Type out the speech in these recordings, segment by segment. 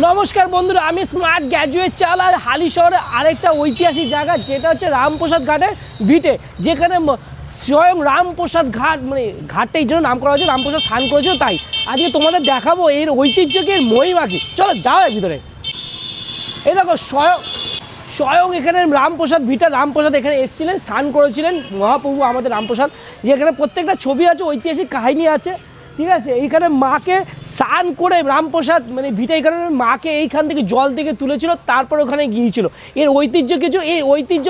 নমস্কার বন্ধুরা, আমি স্মার্ট গ্র্যাজুয়েট চাল আর হালি শহরে আরেকটা ঐতিহাসিক জায়গা যেটা হচ্ছে রামপ্রসাদ ঘাটের ভিটে, যেখানে স্বয়ং রামপ্রসাদ ঘাট মানে ঘাটটা এই জন্য নাম করা হয়েছে, রামপ্রসাদ স্নান করেছিল তাই। আজকে তোমাদের দেখাবো এর ঐতিহ্যকে, এর মহিমা কি। চলো যাও এর ভিতরে। এই দেখো স্বয়ং এখানে রামপ্রসাদ ভিটা, রামপ্রসাদ এখানে এসেছিলেন, স্নান করেছিলেন মহাপ্রভু আমাদের রামপ্রসাদ। যেখানে প্রত্যেকটা ছবি আছে, ঐতিহাসিক কাহিনী আছে, ঠিক আছে। এইখানে মাকে স্নান করে রামপ্রসাদ মানে ভিটা এখানে মাকে এইখান থেকে জল থেকে তুলেছিল, তারপর ওখানে গিয়েছিল। এর ঐতিহ্য কিছু, এই ঐতিহ্য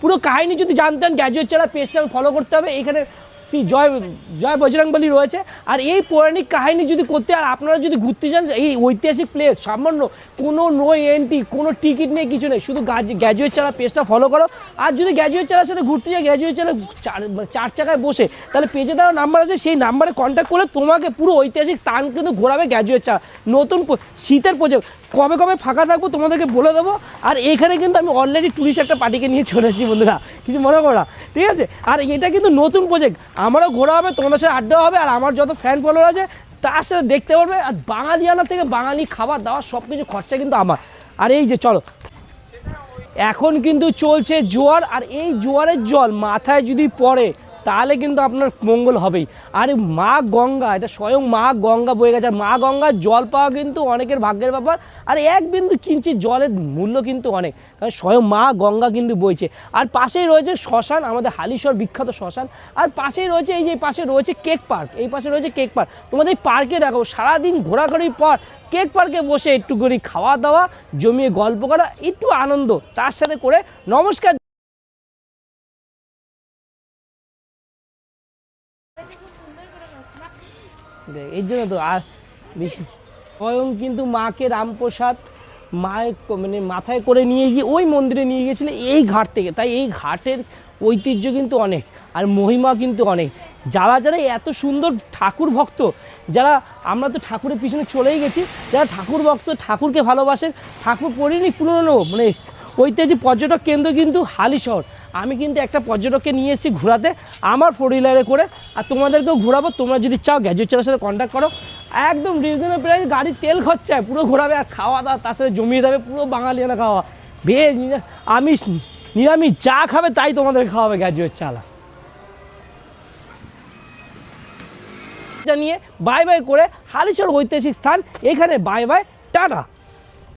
পুরো কাহিনী যদি জানতেন গ্র্যাজুয়েট চালা পেজটা ফলো করতে হবে। এখানে শ্রী জয় বজরংবলী রয়েছে। আর এই পৌরাণিক কাহিনী যদি করতে, আর আপনারা যদি ঘুরতে চান এই ঐতিহাসিক প্লেস, সামান্য কোনো নো এন্ট্রি, কোনো টিকিট নেই, কিছু নেই, শুধু গ্র্যাজুয়েট চালা পেজটা ফলো করো। আর যদি গ্র্যাজুয়েট চালার সাথে ঘুরতে চাই, গ্র্যাজুয়েট চালা চার চাকায় বসে, তাহলে পেজে দেওয়া নাম্বার আছে, সেই নাম্বারে কন্ট্যাক্ট করলে তোমাকে পুরো ঐতিহাসিক স্থান কিন্তু ঘোরাবে গ্র্যাজুয়েট চালা। নতুন শীতের প্রজেক্ট কবে ফাঁকা থাকবো তোমাদেরকে বলে দেবো। আর এখানে কিন্তু আমি অলরেডি টুরিস্ট একটা পার্টিকে নিয়ে চলে এসেছি বন্ধুরা, কিছু মনে করো না, ঠিক আছে। আর এটা কিন্তু নতুন প্রজেক্ট, আমারও ঘোরা হবে, তোমাদের সাথে আড্ডা হবে, আর আমার যত ফ্যান ফলোয়ার আছে তার সাথে দেখতে পারবে। আর বাঙালিয়ানা থেকে বাঙালি খাবার দাবার সব কিছু খরচা কিন্তু আমার। আর এই যে চলো, এখন কিন্তু চলছে জোয়ার, আর এই জোয়ারের জল মাথায় যদি পড়ে তাহলে কিন্তু আপনার মঙ্গল হবেই। আর মা গঙ্গা, এটা স্বয়ং মা গঙ্গা বয়ে গেছে। আর মা গঙ্গার জল পাওয়া কিন্তু অনেকের ভাগ্যের ব্যাপার। আর এক বিন্দু কিঞ্চিৎ জলের মূল্য কিন্তু অনেক, কারণ স্বয়ং মা গঙ্গা কিন্তু বইছে। আর পাশেই রয়েছে শ্মশান, আমাদের হালিশহর বিখ্যাত শ্মশান। আর পাশেই রয়েছে এই যে পাশে রয়েছে কেক পার্ক, এই পাশে রয়েছে কেক পার্ক। তোমাদের এই পার্কে দেখো, সারাদিন ঘোরাঘুরির পর কেক পার্কে বসে একটু করে খাওয়া দাওয়া, জমিয়ে গল্প করা, একটু আনন্দ তার সাথে করে। নমস্কার। এই জন্য তো আর বেশি স্বয়ং কিন্তু মাকে রামপ্রসাদ মায়ের মানে মাথায় করে নিয়ে গিয়ে ওই মন্দিরে নিয়ে গিয়েছিলেন এই ঘাট থেকে। তাই এই ঘাটের ঐতিহ্য কিন্তু অনেক, আর মহিমা কিন্তু অনেক। যারা এত সুন্দর ঠাকুর ভক্ত, যারা আমরা তো ঠাকুরের পিছনে চলেই গেছি, যারা ঠাকুর ভক্ত, ঠাকুরকে ভালোবাসেন, ঠাকুর পড়িনি পুরনো মানে ঐতিহাসিক পর্যটক কেন্দ্র কিন্তু হালিশহর। আমি কিন্তু একটা পর্যটককে নিয়ে এসেছি ঘোরাতে আমার 4 হুইলারে করে, আর তোমাদেরকেও ঘোরাবো। তোমরা যদি চাও গ্র্যাজুয়েট চালার সাথে কন্ট্যাক্ট করো, একদম রিজনেবল প্রাইস, গাড়ির তেল খরচায় পুরো ঘোরাবে, আর খাওয়া দাওয়া তার সাথে জমিয়ে দেবে পুরো বাঙালিয়ানা খাওয়া, ভেজ আমিষ নিরামিষ যা খাবে তাই তোমাদের খাওয়াবে গ্র্যাজুয়েট চালা। নিয়ে বাই বাই করে হালিশহর ঐতিহাসিক স্থান, এখানে বাই বাই, টাটা।